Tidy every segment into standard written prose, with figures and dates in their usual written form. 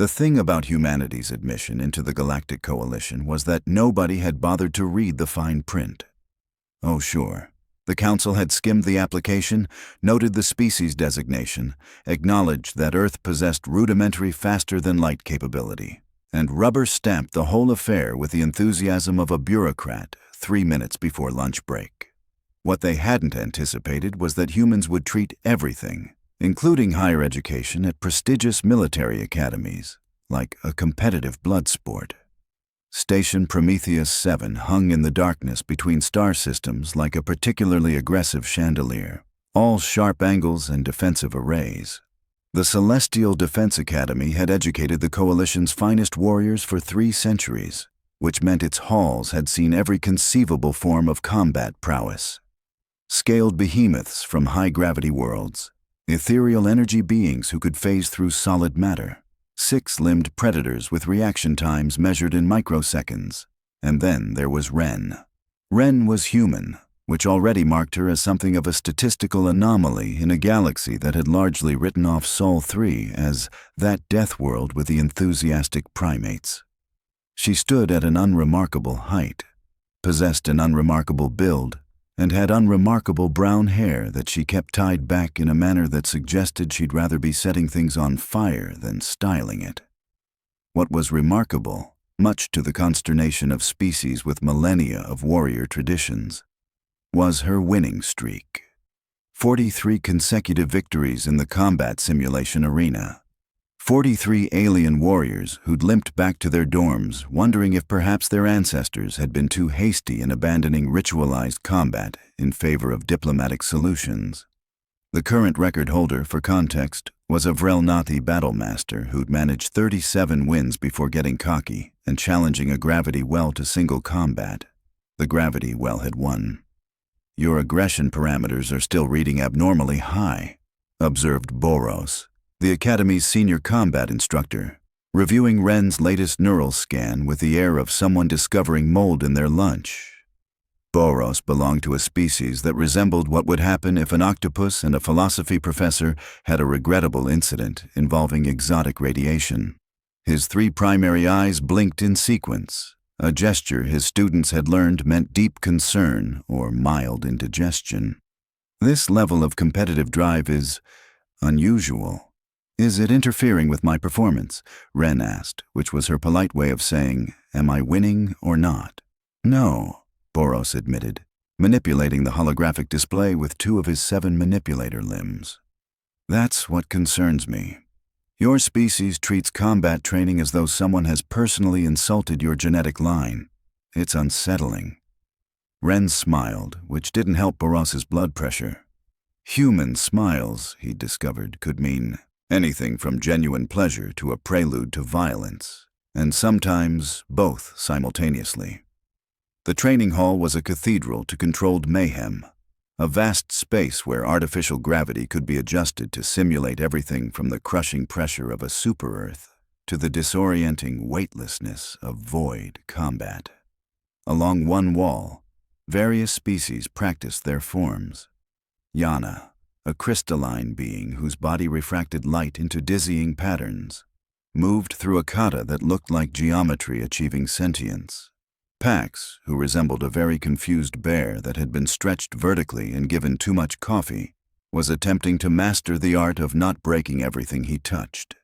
The thing about humanity's admission into the Galactic Coalition was that nobody had bothered to read the fine print. Oh, sure. The Council had skimmed the application, noted the species designation, acknowledged that Earth possessed rudimentary faster-than-light capability, and rubber-stamped the whole affair with the enthusiasm of a bureaucrat 3 minutes before lunch break. What they hadn't anticipated was that humans would treat everything, including higher education at prestigious military academies, like a competitive blood sport. Station Prometheus 7 hung in the darkness between star systems like a particularly aggressive chandelier, all sharp angles and defensive arrays. The Celestial Defense Academy had educated the Coalition's finest warriors for 3 centuries, which meant its halls had seen every conceivable form of combat prowess. Scaled behemoths from high-gravity worlds, ethereal energy beings who could phase through solid matter, 6-limbed predators with reaction times measured in microseconds, and then there was Ren. Ren was human, which already marked her as something of a statistical anomaly in a galaxy that had largely written off Sol 3 as that death world with the enthusiastic primates. She stood at an unremarkable height, possessed an unremarkable build, and had unremarkable brown hair that she kept tied back in a manner that suggested she'd rather be setting things on fire than styling it. What was remarkable, much to the consternation of species with millennia of warrior traditions, was her winning streak. 43 consecutive victories in the combat simulation arena. 43 alien warriors who'd limped back to their dorms, wondering if perhaps their ancestors had been too hasty in abandoning ritualized combat in favor of diplomatic solutions. The current record holder, for context, was a Vrelnathi battlemaster who'd managed 37 wins before getting cocky and challenging a gravity well to single combat. The gravity well had won. "Your aggression parameters are still reading abnormally high," observed Boros, the Academy's senior combat instructor, reviewing Ren's latest neural scan with the air of someone discovering mold in their lunch. Boros belonged to a species that resembled what would happen if an octopus and a philosophy professor had a regrettable incident involving exotic radiation. His 3 primary eyes blinked in sequence, a gesture his students had learned meant deep concern or mild indigestion. "This level of competitive drive is unusual. Is it interfering with my performance?" Ren asked, which was her polite way of saying, "Am I winning or not?" "No," Boros admitted, manipulating the holographic display with 2 of his 7 manipulator limbs. "That's what concerns me. Your species treats combat training as though someone has personally insulted your genetic line. It's unsettling." Ren smiled, which didn't help Boros's blood pressure. Human smiles, he discovered, could mean anything from genuine pleasure to a prelude to violence, and sometimes both simultaneously. The training hall was a cathedral to controlled mayhem, a vast space where artificial gravity could be adjusted to simulate everything from the crushing pressure of a super-Earth to the disorienting weightlessness of void combat. Along one wall, various species practiced their forms. Yana, a crystalline being whose body refracted light into dizzying patterns, moved through a kata that looked like geometry achieving sentience. Pax, who resembled a very confused bear that had been stretched vertically and given too much coffee, was attempting to master the art of not breaking everything he touched.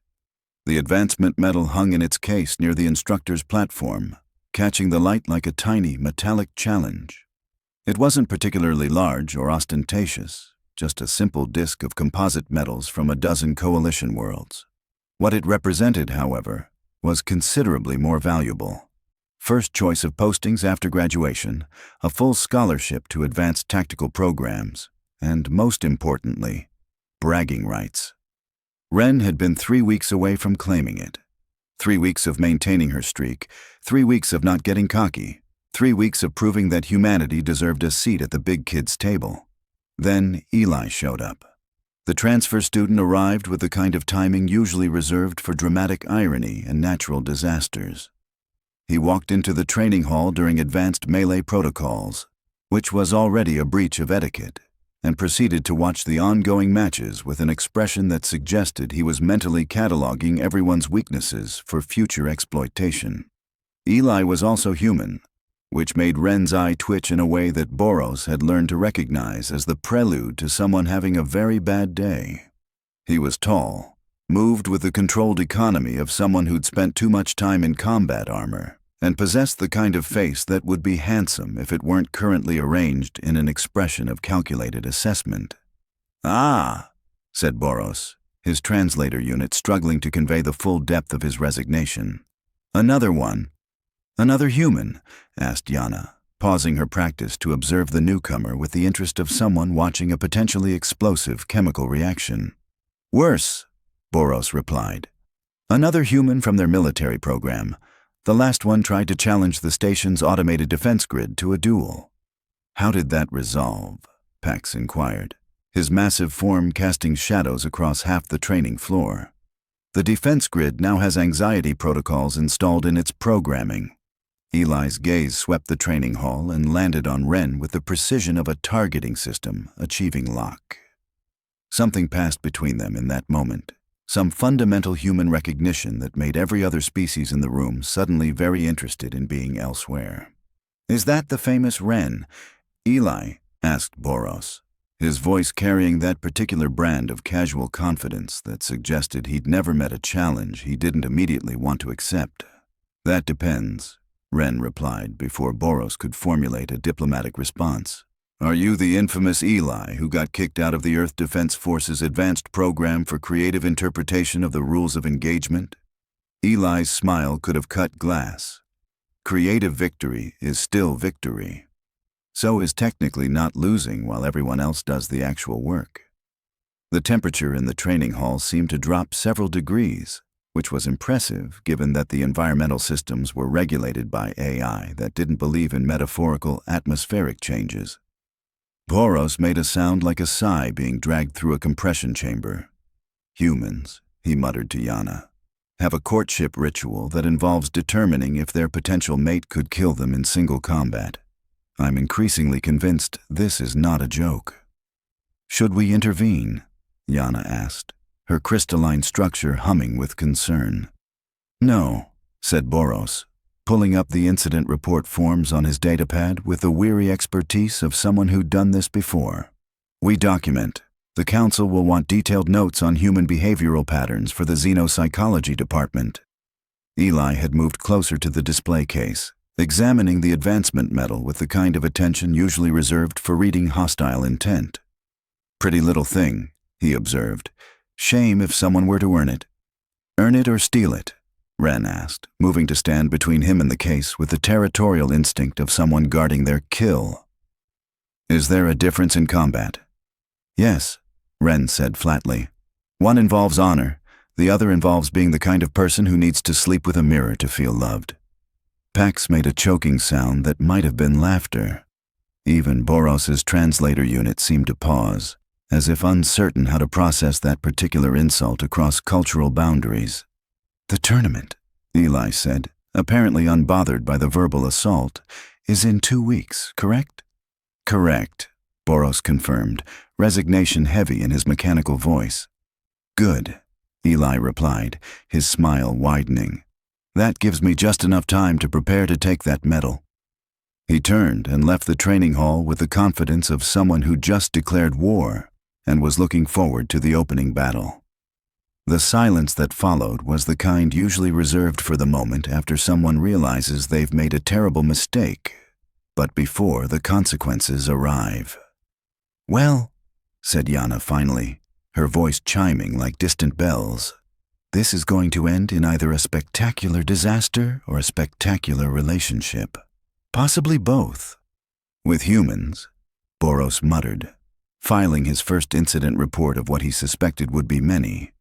The advancement medal hung in its case near the instructor's platform, catching the light like a tiny metallic challenge. It wasn't particularly large or ostentatious, just a simple disk of composite metals from a dozen coalition worlds. What it represented, however, was considerably more valuable. First choice of postings after graduation, a full scholarship to advanced tactical programs, and most importantly, bragging rights. Ren had been 3 weeks away from claiming it. 3 weeks of maintaining her streak, 3 weeks of not getting cocky, 3 weeks of proving that humanity deserved a seat at the big kids' table. Then Eli showed up. The transfer student arrived with the kind of timing usually reserved for dramatic irony and natural disasters. He walked into the training hall during advanced melee protocols, which was already a breach of etiquette, and proceeded to watch the ongoing matches with an expression that suggested he was mentally cataloging everyone's weaknesses for future exploitation. Eli was also human, which made Ren's eye twitch in a way that Boros had learned to recognize as the prelude to someone having a very bad day. He was tall, moved with the controlled economy of someone who'd spent too much time in combat armor, and possessed the kind of face that would be handsome if it weren't currently arranged in an expression of calculated assessment. "Ah," said Boros, his translator unit struggling to convey the full depth of his resignation. "Another one." "Another human?" asked Yana, pausing her practice to observe the newcomer with the interest of someone watching a potentially explosive chemical reaction. "Worse," Boros replied. "Another human from their military program. The last one tried to challenge the station's automated defense grid to a duel." "How did that resolve?" Pax inquired, his massive form casting shadows across half the training floor. "The defense grid now has anxiety protocols installed in its programming." Eli's gaze swept the training hall and landed on Ren with the precision of a targeting system achieving lock. Something passed between them in that moment, some fundamental human recognition that made every other species in the room suddenly very interested in being elsewhere. "Is that the famous Ren?" Eli asked Boros, his voice carrying that particular brand of casual confidence that suggested he'd never met a challenge he didn't immediately want to accept. "That depends," Ren replied before Boros could formulate a diplomatic response. "Are you the infamous Eli who got kicked out of the Earth Defense Force's advanced program for creative interpretation of the rules of engagement?" Eli's smile could have cut glass. Creative victory is still victory. So is technically not losing while everyone else does the actual work. The temperature in the training hall seemed to drop several degrees, which was impressive given that the environmental systems were regulated by AI that didn't believe in metaphorical atmospheric changes. Boros made a sound like a sigh being dragged through a compression chamber. "Humans," he muttered to Yana, "have a courtship ritual that involves determining if their potential mate could kill them in single combat. I'm increasingly convinced this is not a joke." "Should we intervene?" Yana asked, her crystalline structure humming with concern. "No," said Boros, pulling up the incident report forms on his datapad with the weary expertise of someone who'd done this before. "We document. The Council will want detailed notes on human behavioral patterns for the Xenopsychology Department." Eli had moved closer to the display case, examining the advancement medal with the kind of attention usually reserved for reading hostile intent. "Pretty little thing," he observed. "Shame if someone were to earn it." "Earn it or steal it?" Ren asked, moving to stand between him and the case with the territorial instinct of someone guarding their kill. "Is there a difference in combat?" "Yes," Ren said flatly. "One involves honor, the other involves being the kind of person who needs to sleep with a mirror to feel loved." Pax made a choking sound that might have been laughter. Even Boros's translator unit seemed to pause, as if uncertain how to process that particular insult across cultural boundaries. "The tournament," Eli said, apparently unbothered by the verbal assault, "is in 2 weeks, correct?" "Correct," Boros confirmed, resignation heavy in his mechanical voice. "Good," Eli replied, his smile widening. "That gives me just enough time to prepare to take that medal." He turned and left the training hall with the confidence of someone who just declared war and was looking forward to the opening battle. The silence that followed was the kind usually reserved for the moment after someone realizes they've made a terrible mistake, but before the consequences arrive. "Well," said Yana finally, her voice chiming like distant bells, "this is going to end in either a spectacular disaster or a spectacular relationship. Possibly both." "With humans," Boros muttered, filing his first incident report of what he suspected would be many.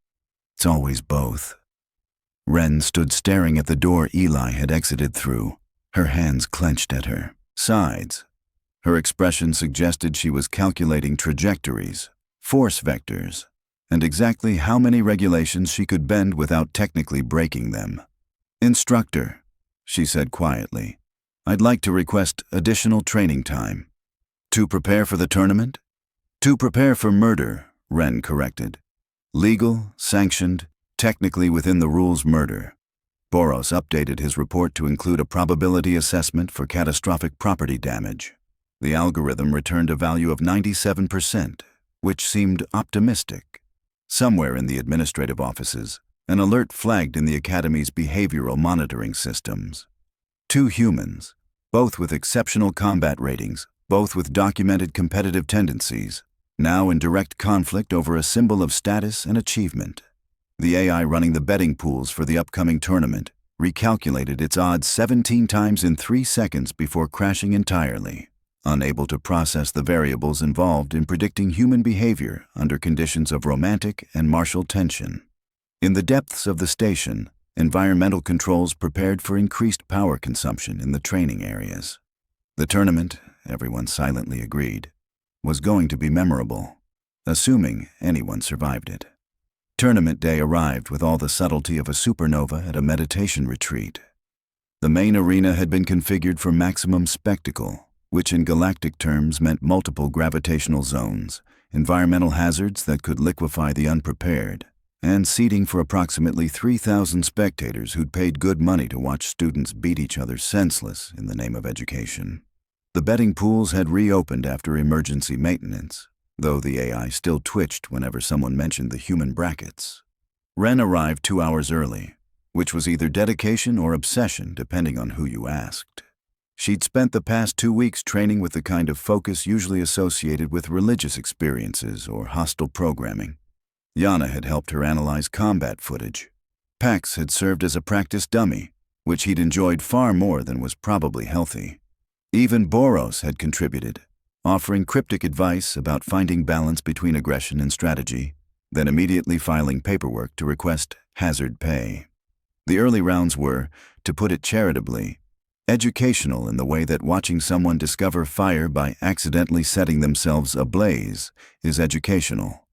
"It's always both." Ren stood staring at the door Eli had exited through, her hands clenched at her sides. Her expression suggested she was calculating trajectories, force vectors, and exactly how many regulations she could bend without technically breaking them. "Instructor," she said quietly, "I'd like to request additional training time." "To prepare for the tournament?" To prepare for murder, Ren corrected. Legal, sanctioned, technically within the rules murder. Boros updated his report to include a probability assessment for catastrophic property damage. The algorithm returned a value of 97%, which seemed optimistic. Somewhere in the administrative offices, an alert flagged in the Academy's behavioral monitoring systems. 2 humans, both with exceptional combat ratings, both with documented competitive tendencies, now in direct conflict over a symbol of status and achievement. The AI running the betting pools for the upcoming tournament recalculated its odds 17 times in 3 seconds before crashing entirely, unable to process the variables involved in predicting human behavior under conditions of romantic and martial tension. In the depths of the station, environmental controls prepared for increased power consumption in the training areas. The tournament, everyone silently agreed, was going to be memorable, assuming anyone survived it. Tournament day arrived with all the subtlety of a supernova at a meditation retreat. The main arena had been configured for maximum spectacle, which in galactic terms meant multiple gravitational zones, environmental hazards that could liquefy the unprepared, and seating for approximately 3,000 spectators who'd paid good money to watch students beat each other senseless in the name of education. The betting pools had reopened after emergency maintenance, though the AI still twitched whenever someone mentioned the human brackets. Ren arrived 2 hours early, which was either dedication or obsession depending on who you asked. She'd spent the past 2 weeks training with the kind of focus usually associated with religious experiences or hostile programming. Yana had helped her analyze combat footage. Pax had served as a practice dummy, which he'd enjoyed far more than was probably healthy. Even Boros had contributed, offering cryptic advice about finding balance between aggression and strategy, then immediately filing paperwork to request hazard pay. The early rounds were, to put it charitably, educational in the way that watching someone discover fire by accidentally setting themselves ablaze is educational.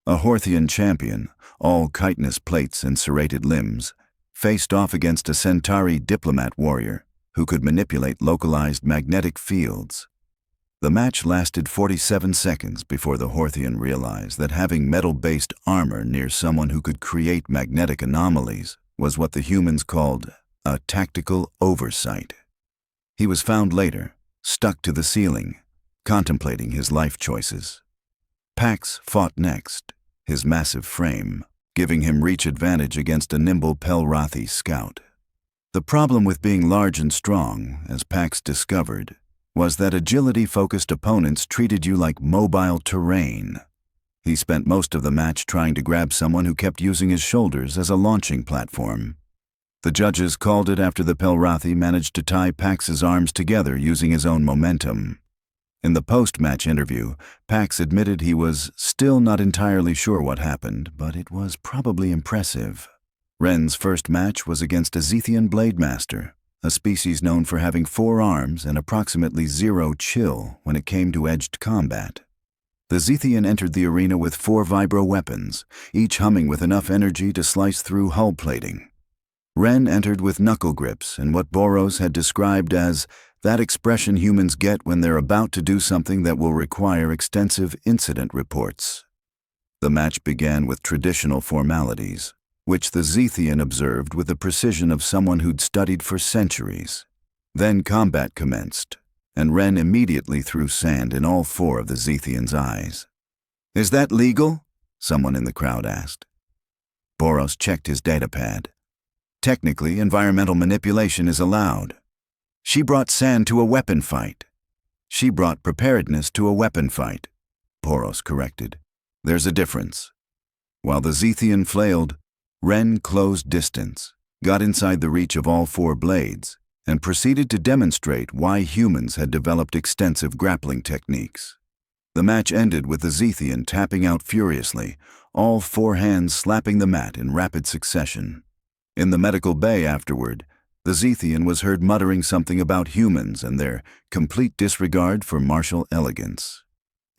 A Horthian champion, all chitinous plates and serrated limbs, faced off against a Centauri diplomat warrior who could manipulate localized magnetic fields. The match lasted 47 seconds before the Horthian realized that having metal-based armor near someone who could create magnetic anomalies was what the humans called a tactical oversight. He was found later, stuck to the ceiling, contemplating his life choices. Pax fought next, his massive frame, giving him reach advantage against a nimble Pelrathi scout. The problem with being large and strong, as Pax discovered, was that agility-focused opponents treated you like mobile terrain. He spent most of the match trying to grab someone who kept using his shoulders as a launching platform. The judges called it after the Pelrathi managed to tie Pax's arms together using his own momentum. In the post-match interview, Pax admitted he was still not entirely sure what happened, but it was probably impressive. Ren's first match was against a Zethian Blade Master, a species known for having 4 arms and approximately 0 chill when it came to edged combat. The Zethian entered the arena with 4 vibro weapons, each humming with enough energy to slice through hull plating. Ren entered with knuckle grips and what Boros had described as that expression humans get when they're about to do something that will require extensive incident reports. The match began with traditional formalities, which the Zethian observed with the precision of someone who'd studied for centuries. Then combat commenced, and Ren immediately threw sand in all 4 of the Zethian's eyes. "Is that legal?" someone in the crowd asked. Boros checked his datapad. Technically, environmental manipulation is allowed. She brought sand to a weapon fight. She brought preparedness to a weapon fight, Boros corrected. There's a difference. While the Zethian flailed, Ren closed distance, got inside the reach of all 4 blades, and proceeded to demonstrate why humans had developed extensive grappling techniques. The match ended with the Zethian tapping out furiously, all 4 hands slapping the mat in rapid succession. In the medical bay afterward, the Zethian was heard muttering something about humans and their complete disregard for martial elegance.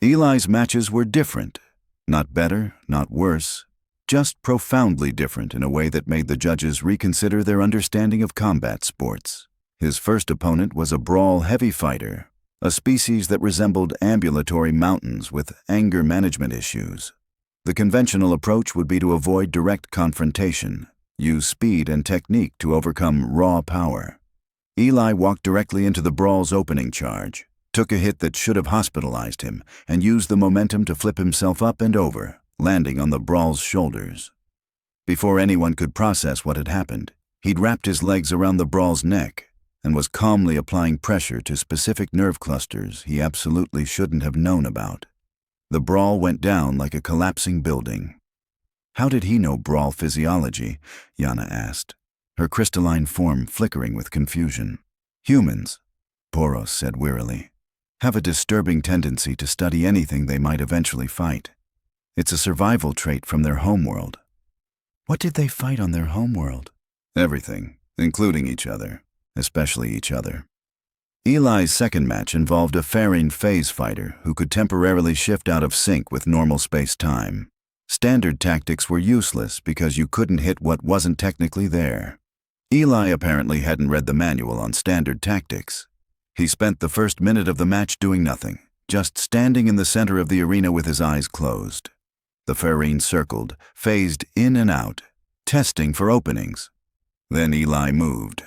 Eli's matches were different. Not better, not worse, just profoundly different in a way that made the judges reconsider their understanding of combat sports. His first opponent was a brawl heavy fighter, a species that resembled ambulatory mountains with anger management issues. The conventional approach would be to avoid direct confrontation, use speed and technique to overcome raw power. Eli walked directly into the brawl's opening charge, took a hit that should have hospitalized him, and used the momentum to flip himself up and over, landing on the brawl's shoulders. Before anyone could process what had happened, he'd wrapped his legs around the brawl's neck and was calmly applying pressure to specific nerve clusters he absolutely shouldn't have known about. The brawl went down like a collapsing building. How did he know brawl physiology? Yana asked, her crystalline form flickering with confusion. Humans, Boros said wearily, have a disturbing tendency to study anything they might eventually fight. It's a survival trait from their homeworld. What did they fight on their homeworld? Everything, including each other, especially each other. Eli's second match involved a Farine phase fighter who could temporarily shift out of sync with normal space-time. Standard tactics were useless because you couldn't hit what wasn't technically there. Eli apparently hadn't read the manual on standard tactics. He spent the first minute of the match doing nothing, just standing in the center of the arena with his eyes closed. The Farine circled, phased in and out, testing for openings. Then Eli moved,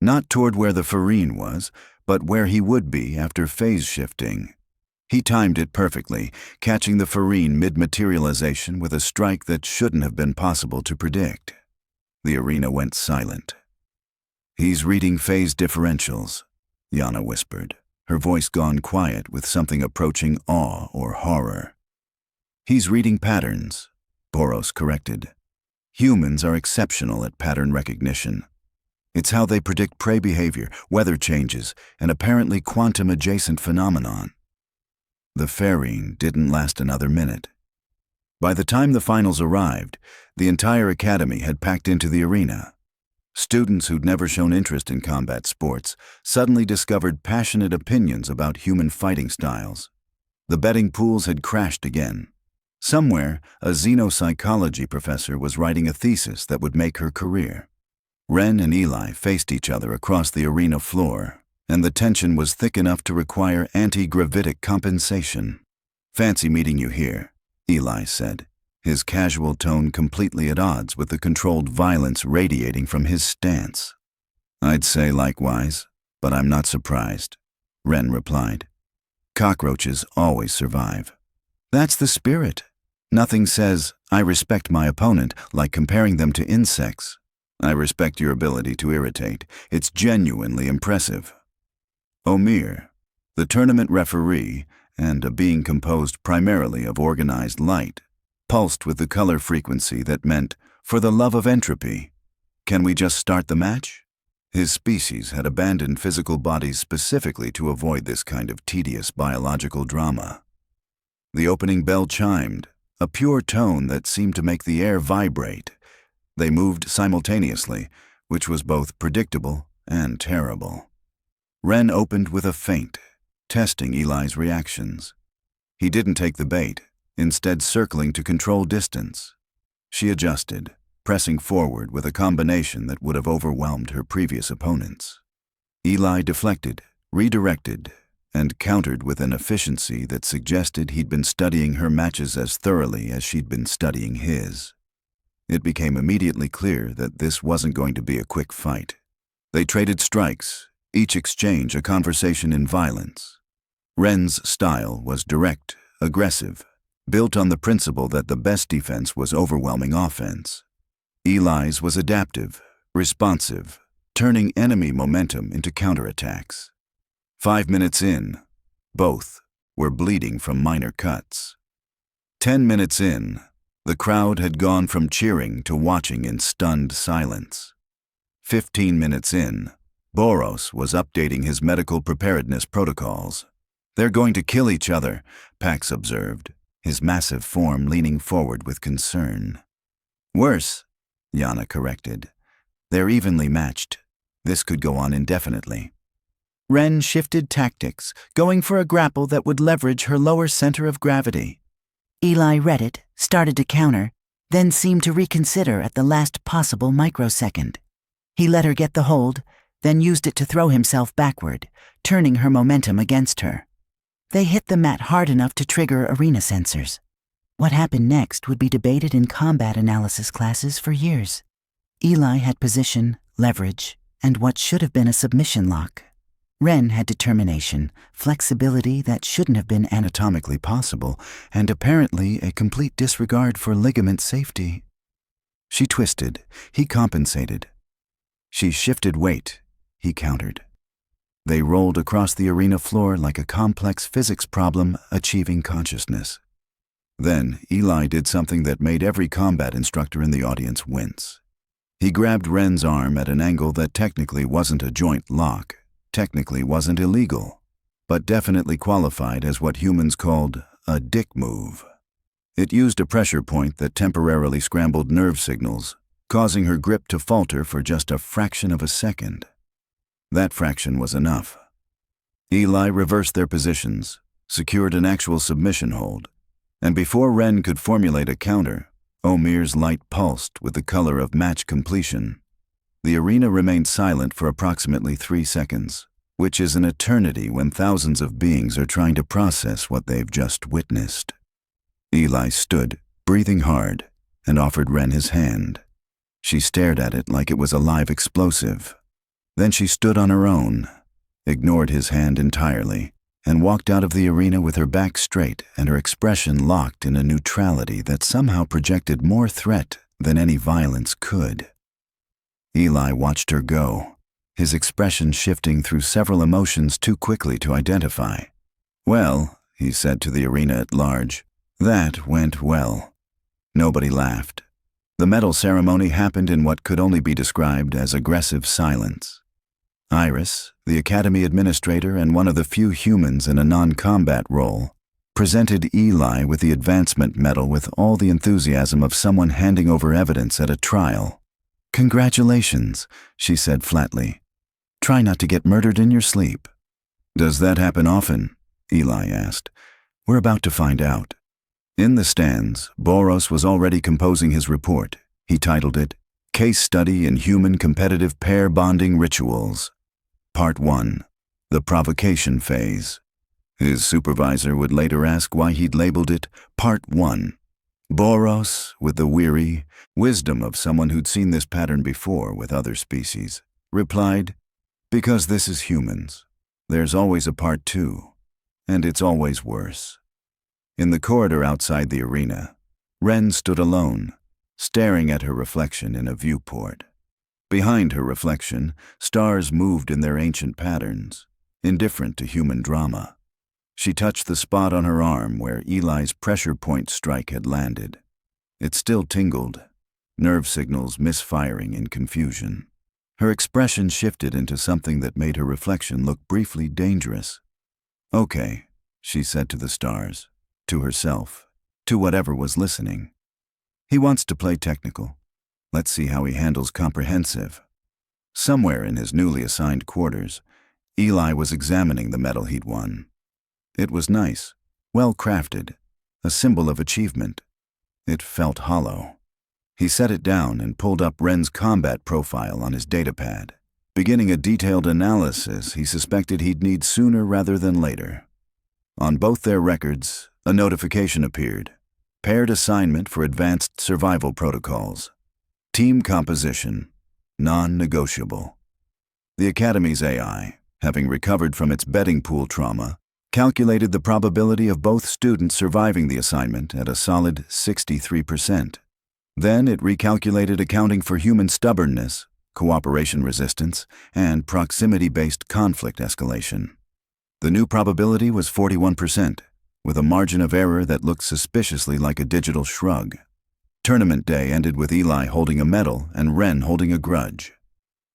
not toward where the Farine was, but where he would be after phase shifting. He timed it perfectly, catching the Farine mid-materialization with a strike that shouldn't have been possible to predict. The arena went silent. "He's reading phase differentials," Yana whispered, her voice gone quiet with something approaching awe or horror. "He's reading patterns," Boros corrected. "Humans are exceptional at pattern recognition. It's how they predict prey behavior, weather changes, and apparently quantum-adjacent phenomenon." The Farine didn't last another minute. By the time the finals arrived, the entire academy had packed into the arena. Students who'd never shown interest in combat sports suddenly discovered passionate opinions about human fighting styles. The betting pools had crashed again. Somewhere, a xenopsychology professor was writing a thesis that would make her career. Ren and Eli faced each other across the arena floor, and the tension was thick enough to require anti-gravitic compensation. "Fancy meeting you here," Eli said, his casual tone completely at odds with the controlled violence radiating from his stance. "I'd say likewise, but I'm not surprised," Ren replied. "Cockroaches always survive." "That's the spirit. Nothing says, 'I respect my opponent,' like comparing them to insects." "I respect your ability to irritate. It's genuinely impressive." Omir, the tournament referee, and a being composed primarily of organized light, pulsed with the color frequency that meant, "For the love of entropy, can we just start the match?" His species had abandoned physical bodies specifically to avoid this kind of tedious biological drama. The opening bell chimed, a pure tone that seemed to make the air vibrate. They moved simultaneously, which was both predictable and terrible. Ren opened with a feint, testing Eli's reactions. He didn't take the bait, instead circling to control distance. She adjusted, pressing forward with a combination that would have overwhelmed her previous opponents. Eli deflected, redirected, and countered with an efficiency that suggested he'd been studying her matches as thoroughly as she'd been studying his. It became immediately clear that this wasn't going to be a quick fight. They traded strikes, each exchange a conversation in violence. Ren's style was direct, aggressive, built on the principle that the best defense was overwhelming offense. Eli's was adaptive, responsive, turning enemy momentum into counterattacks. 5 minutes in, both were bleeding from minor cuts. 10 minutes in, the crowd had gone from cheering to watching in stunned silence. 15 minutes in, Boros was updating his medical preparedness protocols. "They're going to kill each other," Pax observed, his massive form leaning forward with concern. "Worse," Yana corrected. "They're evenly matched. This could go on indefinitely." Ren shifted tactics, going for a grapple that would leverage her lower center of gravity. Eli read it, started to counter, then seemed to reconsider at the last possible microsecond. He let her get the hold, then used it to throw himself backward, turning her momentum against her. They hit the mat hard enough to trigger arena sensors. What happened next would be debated in combat analysis classes for years. Eli had position, leverage, and what should have been a submission lock. Ren had determination, flexibility that shouldn't have been anatomically possible, and apparently a complete disregard for ligament safety. She twisted. He compensated. She shifted weight. He countered. They rolled across the arena floor like a complex physics problem achieving consciousness. Then Eli did something that made every combat instructor in the audience wince. He grabbed Ren's arm at an angle that technically wasn't a joint lock, technically wasn't illegal, but definitely qualified as what humans called a dick move. It used a pressure point that temporarily scrambled nerve signals, causing her grip to falter for just a fraction of a second. That fraction was enough. Eli reversed their positions, secured an actual submission hold, and before Ren could formulate a counter, Omir's light pulsed with the color of match completion. The arena remained silent for approximately 3 seconds, which is an eternity when thousands of beings are trying to process what they've just witnessed. Eli stood, breathing hard, and offered Ren his hand. She stared at it like it was a live explosive. Then she stood on her own, ignored his hand entirely, and walked out of the arena with her back straight and her expression locked in a neutrality that somehow projected more threat than any violence could. Eli watched her go, his expression shifting through several emotions too quickly to identify. "Well," he said to the arena at large, "that went well." Nobody laughed. The medal ceremony happened in what could only be described as aggressive silence. Iris, the academy administrator and one of the few humans in a non-combat role, presented Eli with the advancement medal with all the enthusiasm of someone handing over evidence at a trial. "Congratulations," she said flatly. "Try not to get murdered in your sleep." "Does that happen often?" Eli asked. "We're about to find out." In the stands, Boros was already composing his report. He titled it, "Case Study in Human Competitive Pair Bonding Rituals." Part 1. The Provocation Phase. His supervisor would later ask why he'd labeled it Part 1. Boros, with the weary wisdom of someone who'd seen this pattern before with other species, replied, "Because this is humans. There's always a Part 2, and it's always worse." In the corridor outside the arena, Ren stood alone, staring at her reflection in a viewport. Behind her reflection, stars moved in their ancient patterns, indifferent to human drama. She touched the spot on her arm where Eli's pressure point strike had landed. It still tingled, nerve signals misfiring in confusion. Her expression shifted into something that made her reflection look briefly dangerous. "Okay," she said to the stars, to herself, to whatever was listening. "He wants to play technical. Let's see how he handles comprehensive." Somewhere in his newly assigned quarters, Eli was examining the medal he'd won. It was nice, well crafted, a symbol of achievement. It felt hollow. He set it down and pulled up Ren's combat profile on his datapad, beginning a detailed analysis he suspected he'd need sooner rather than later. On both their records, a notification appeared. Paired assignment for advanced survival protocols. Team composition, non-negotiable. The Academy's AI, having recovered from its betting pool trauma, calculated the probability of both students surviving the assignment at a solid 63%. Then it recalculated accounting for human stubbornness, cooperation resistance, and proximity-based conflict escalation. The new probability was 41%, with a margin of error that looked suspiciously like a digital shrug. Tournament day ended with Eli holding a medal and Ren holding a grudge.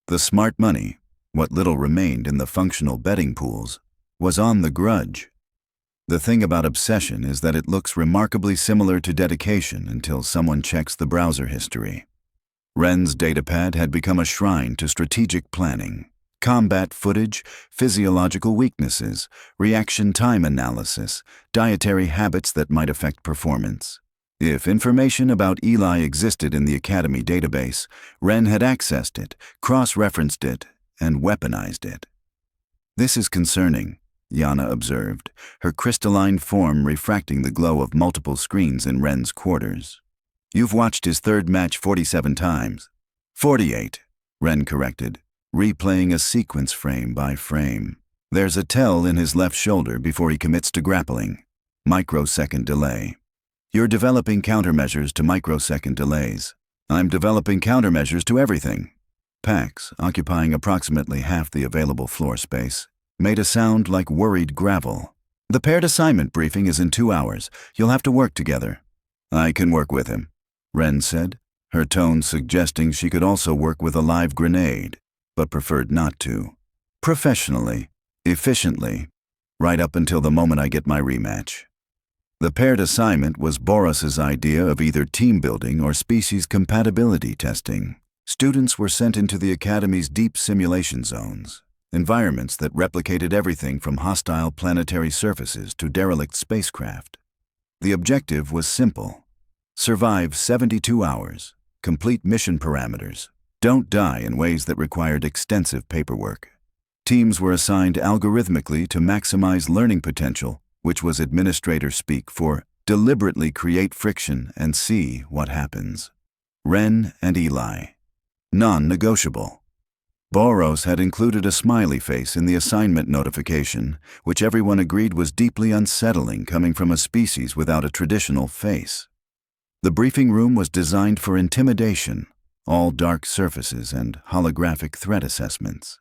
The smart money, what little remained in the functional betting pools, was on the grudge. The thing about obsession is that it looks remarkably similar to dedication until someone checks the browser history. Ren's datapad had become a shrine to strategic planning, combat footage, physiological weaknesses, reaction time analysis, dietary habits that might affect performance. If information about Eli existed in the Academy database, Ren had accessed it, cross-referenced it, and weaponized it. "This is concerning," Yana observed, her crystalline form refracting the glow of multiple screens in Ren's quarters. "You've watched his third match 47 times. 48, Ren corrected, replaying a sequence frame by frame. "There's a tell in his left shoulder before he commits to grappling. Microsecond delay. You're developing countermeasures to microsecond delays. I'm developing countermeasures to everything." Pax, occupying approximately half the available floor space, made a sound like worried gravel. "The paired assignment briefing is in 2 hours. You'll have to work together." "I can work with him," Ren said, her tone suggesting she could also work with a live grenade, but preferred not to. "Professionally, efficiently, right up until the moment I get my rematch." The paired assignment was Boros's idea of either team building or species compatibility testing. Students were sent into the Academy's deep simulation zones, environments that replicated everything from hostile planetary surfaces to derelict spacecraft. The objective was simple: survive 72 hours, complete mission parameters, don't die in ways that required extensive paperwork. Teams were assigned algorithmically to maximize learning potential, which was administrator speak for deliberately create friction and see what happens. Ren and Eli. Non-negotiable. Boros had included a smiley face in the assignment notification, which everyone agreed was deeply unsettling coming from a species without a traditional face. The briefing room was designed for intimidation, all dark surfaces and holographic threat assessments.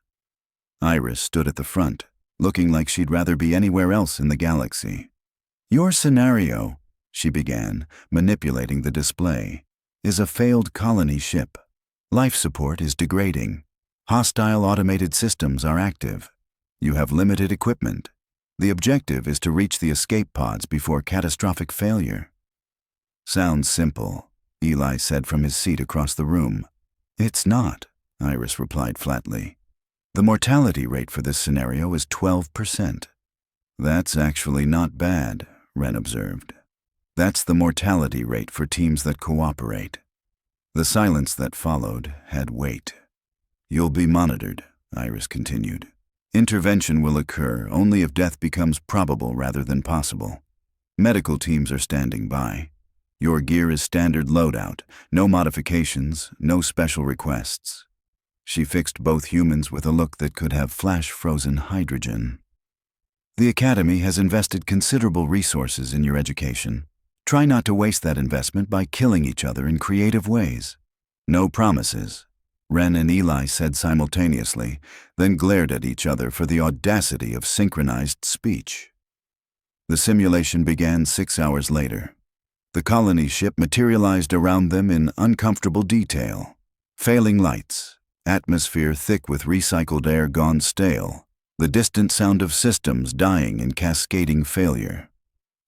Iris stood at the front, looking like she'd rather be anywhere else in the galaxy. "Your scenario," she began, manipulating the display, "is a failed colony ship. Life support is degrading. Hostile automated systems are active. You have limited equipment. The objective is to reach the escape pods before catastrophic failure." "Sounds simple," Eli said from his seat across the room. "It's not," Iris replied flatly. "The mortality rate for this scenario is 12%. "That's actually not bad," Ren observed. "That's the mortality rate for teams that cooperate." The silence that followed had weight. "You'll be monitored," Iris continued. "Intervention will occur only if death becomes probable rather than possible. Medical teams are standing by. Your gear is standard loadout, no modifications, no special requests." She fixed both humans with a look that could have flash-frozen hydrogen. "The Academy has invested considerable resources in your education. Try not to waste that investment by killing each other in creative ways." "No promises," Ren and Eli said simultaneously, then glared at each other for the audacity of synchronized speech. The simulation began 6 hours later. The colony ship materialized around them in uncomfortable detail. Failing lights, atmosphere thick with recycled air gone stale, the distant sound of systems dying in cascading failure.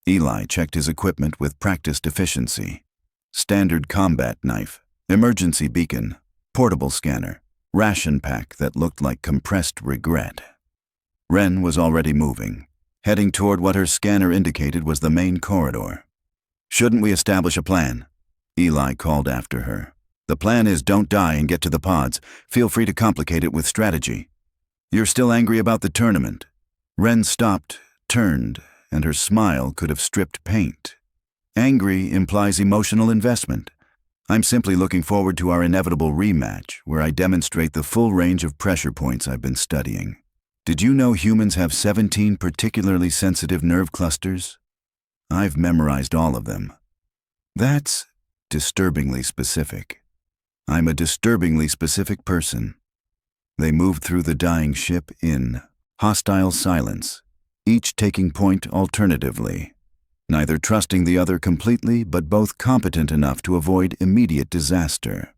Eli checked his equipment with practiced efficiency. Standard combat knife, emergency beacon, portable scanner, ration pack that looked like compressed regret. Ren was already moving, heading toward what her scanner indicated was the main corridor. "Shouldn't we establish a plan?" Eli called after her. "The plan is don't die and get to the pods. Feel free to complicate it with strategy." "You're still angry about the tournament?" Ren stopped, turned, and her smile could have stripped paint. "Angry implies emotional investment. I'm simply looking forward to our inevitable rematch, where I demonstrate the full range of pressure points I've been studying. Did you know humans have 17 particularly sensitive nerve clusters? I've memorized all of them. That's disturbingly specific. I'm a disturbingly specific person." They moved through the dying ship in hostile silence, each taking point alternatively, neither trusting the other completely but both competent enough to avoid immediate disaster.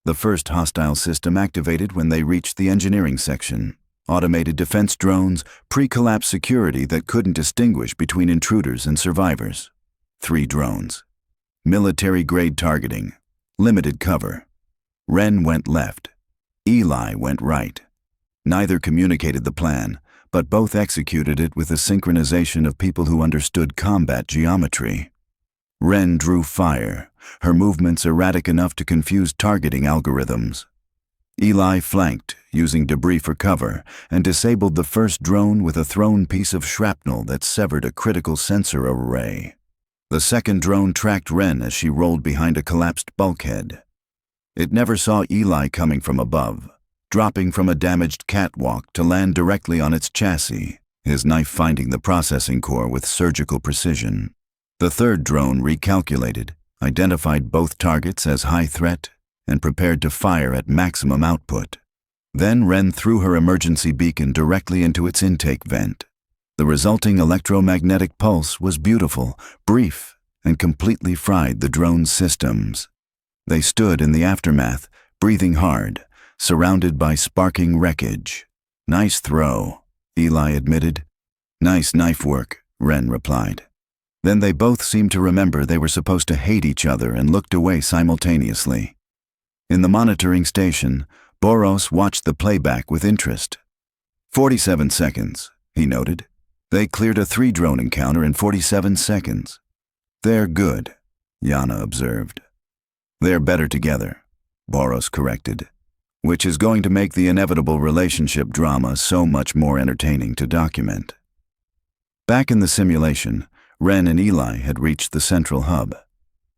The first hostile system activated when they reached the engineering section. Automated defense drones, pre-collapse security that couldn't distinguish between intruders and survivors. 3 drones. Military-grade targeting. Limited cover. Ren went left. Eli went right. Neither communicated the plan, but both executed it with a synchronization of people who understood combat geometry. Ren drew fire, her movements erratic enough to confuse targeting algorithms. Eli flanked, using debris for cover, and disabled the first drone with a thrown piece of shrapnel that severed a critical sensor array. The second drone tracked Ren as she rolled behind a collapsed bulkhead. It never saw Eli coming from above, dropping from a damaged catwalk to land directly on its chassis, his knife finding the processing core with surgical precision. The third drone recalculated, identified both targets as high threat, and prepared to fire at maximum output. Then Ren threw her emergency beacon directly into its intake vent. The resulting electromagnetic pulse was beautiful, brief, and completely fried the drone's systems. They stood in the aftermath, breathing hard, surrounded by sparking wreckage. "Nice throw," Eli admitted. "Nice knife work," Ren replied. Then they both seemed to remember they were supposed to hate each other and looked away simultaneously. In the monitoring station, Boros watched the playback with interest. 47 seconds, he noted. They cleared a 3-drone encounter in 47 seconds. "They're good," Yana observed. "They're better together," Boros corrected, which is going to make the inevitable relationship drama so much more entertaining to document. Back in the simulation, Ren and Eli had reached the central hub.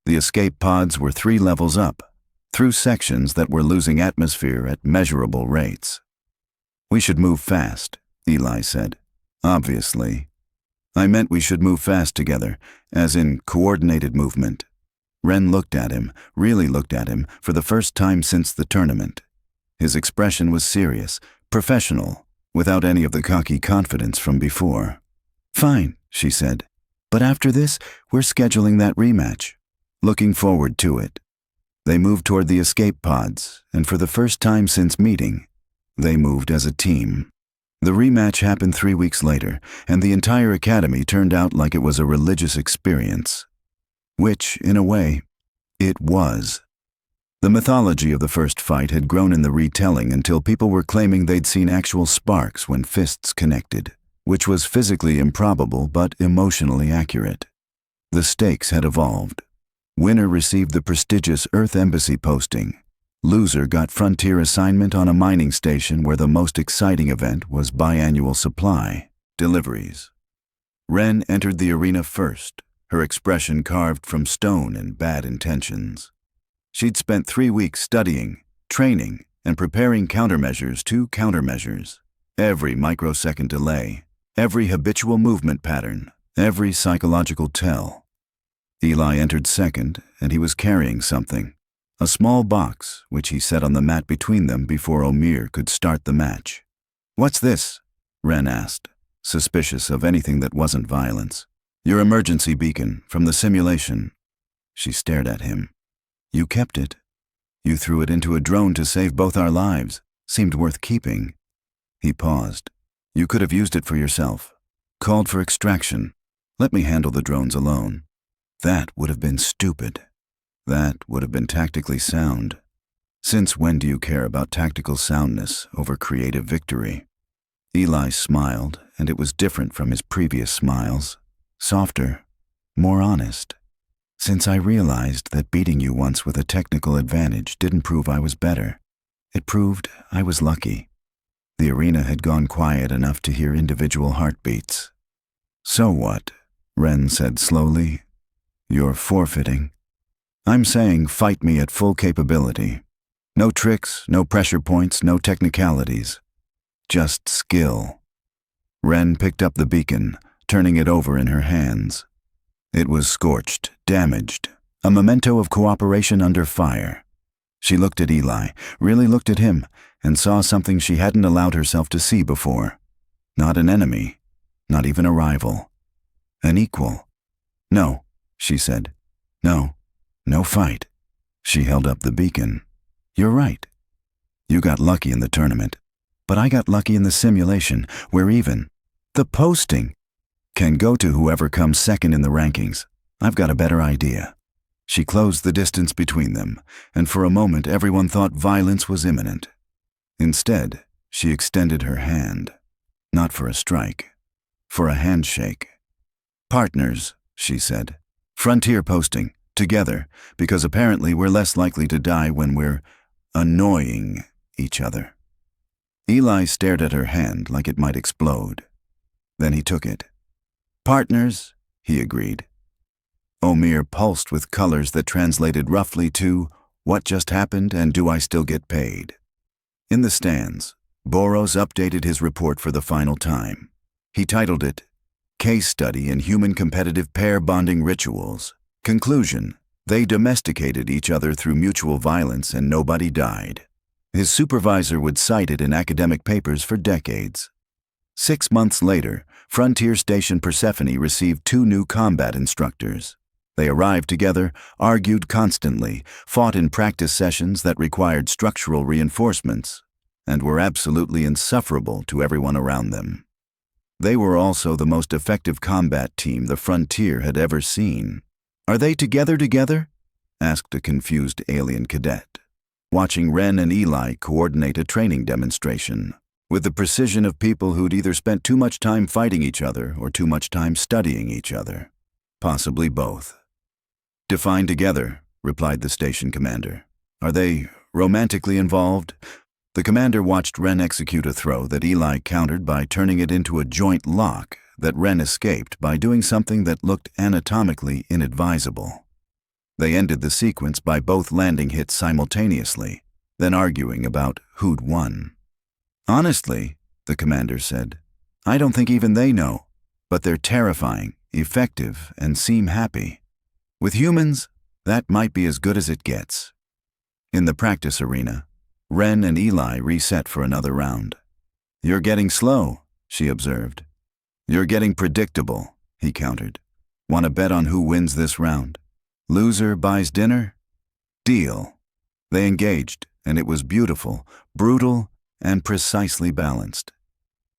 The escape pods were 3 levels up, through sections that were losing atmosphere at measurable rates. "We should move fast," Eli said. "Obviously. I meant we should move fast together, as in coordinated movement." Ren looked at him, really looked at him, for the first time since the tournament. His expression was serious, professional, without any of the cocky confidence from before. "Fine," she said. "But after this, we're scheduling that rematch. Looking forward to it." They moved toward the escape pods, and for the first time since meeting, they moved as a team. The rematch happened 3 weeks later, and the entire academy turned out like it was a religious experience. Which, in a way, it was. The mythology of the first fight had grown in the retelling until people were claiming they'd seen actual sparks when fists connected, which was physically improbable but emotionally accurate. The stakes had evolved. Winner received the prestigious Earth Embassy posting. Loser got frontier assignment on a mining station where the most exciting event was biannual supply deliveries. Ren entered the arena first, her expression carved from stone and bad intentions. She'd spent 3 weeks studying, training, and preparing countermeasures to countermeasures. Every microsecond delay, every habitual movement pattern, every psychological tell. Eli entered second, and he was carrying something. A small box, which he set on the mat between them before Omir could start the match. "What's this?" Ren asked, suspicious of anything that wasn't violence. "Your emergency beacon, from the simulation." She stared at him. "You kept it. You threw it into a drone to save both our lives. Seemed worth keeping." He paused. "You could have used it for yourself. Called for extraction. Let me handle the drones alone." That would have been stupid. That would have been tactically sound. Since when do you care about tactical soundness over creative victory? Eli smiled, and it was different from his previous smiles. Softer, more honest. "Since I realized that beating you once with a technical advantage didn't prove I was better. It proved I was lucky." The arena had gone quiet enough to hear individual heartbeats. "So what?" Ren said slowly. "You're forfeiting. I'm saying fight me at full capability. No tricks, no pressure points, no technicalities. Just skill." Ren picked up the beacon, turning it over in her hands. It was scorched, damaged, a memento of cooperation under fire. She looked at Eli, really looked at him, and saw something she hadn't allowed herself to see before. Not an enemy, not even a rival. An equal. "No," she said. "No, no fight." She held up the beacon. "You're right. You got lucky in the tournament, but I got lucky in the simulation. We're even. The posting can go to whoever comes second in the rankings. I've got a better idea." She closed the distance between them, and for a moment everyone thought violence was imminent. Instead, she extended her hand. Not for a strike, for a handshake. "Partners," she said. "Frontier posting, together, because apparently we're less likely to die when we're annoying each other. Eli stared at her hand like it might explode. Then he took it. "Partners," he agreed. Omir pulsed with colors that translated roughly to, "What just happened and do I still get paid?" In the stands, Boros updated his report for the final time. He titled it, "Case Study in Human Competitive Pair Bonding Rituals. Conclusion: They domesticated each other through mutual violence and nobody died." His supervisor would cite it in academic papers for decades. 6 months later, Frontier Station Persephone received 2 new combat instructors. They arrived together, argued constantly, fought in practice sessions that required structural reinforcements, and were absolutely insufferable to everyone around them. They were also the most effective combat team the Frontier had ever seen. "Are they together?" asked a confused alien cadet, watching Ren and Eli coordinate a training demonstration, with the precision of people who'd either spent too much time fighting each other or too much time studying each other. Possibly both. "Define together," replied the station commander. "Are they romantically involved?" The commander watched Ren execute a throw that Eli countered by turning it into a joint lock that Ren escaped by doing something that looked anatomically inadvisable. They ended the sequence by both landing hits simultaneously, then arguing about who'd won. "Honestly," the commander said, "I don't think even they know, but they're terrifying, effective, and seem happy. With humans, that might be as good as it gets." In the practice arena, Ren and Eli reset for another round. "You're getting slow," she observed. "You're getting predictable," he countered. "Want to bet on who wins this round? Loser buys dinner?" "Deal." They engaged, and it was beautiful, brutal, and precisely balanced.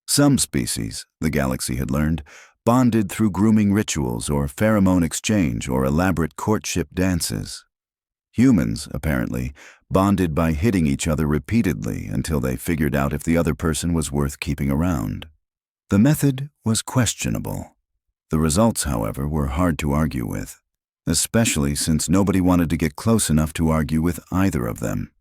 Some species, the galaxy had learned, bonded through grooming rituals or pheromone exchange or elaborate courtship dances. Humans, apparently, bonded by hitting each other repeatedly until they figured out if the other person was worth keeping around. The method was questionable. The results, however, were hard to argue with, especially since nobody wanted to get close enough to argue with either of them.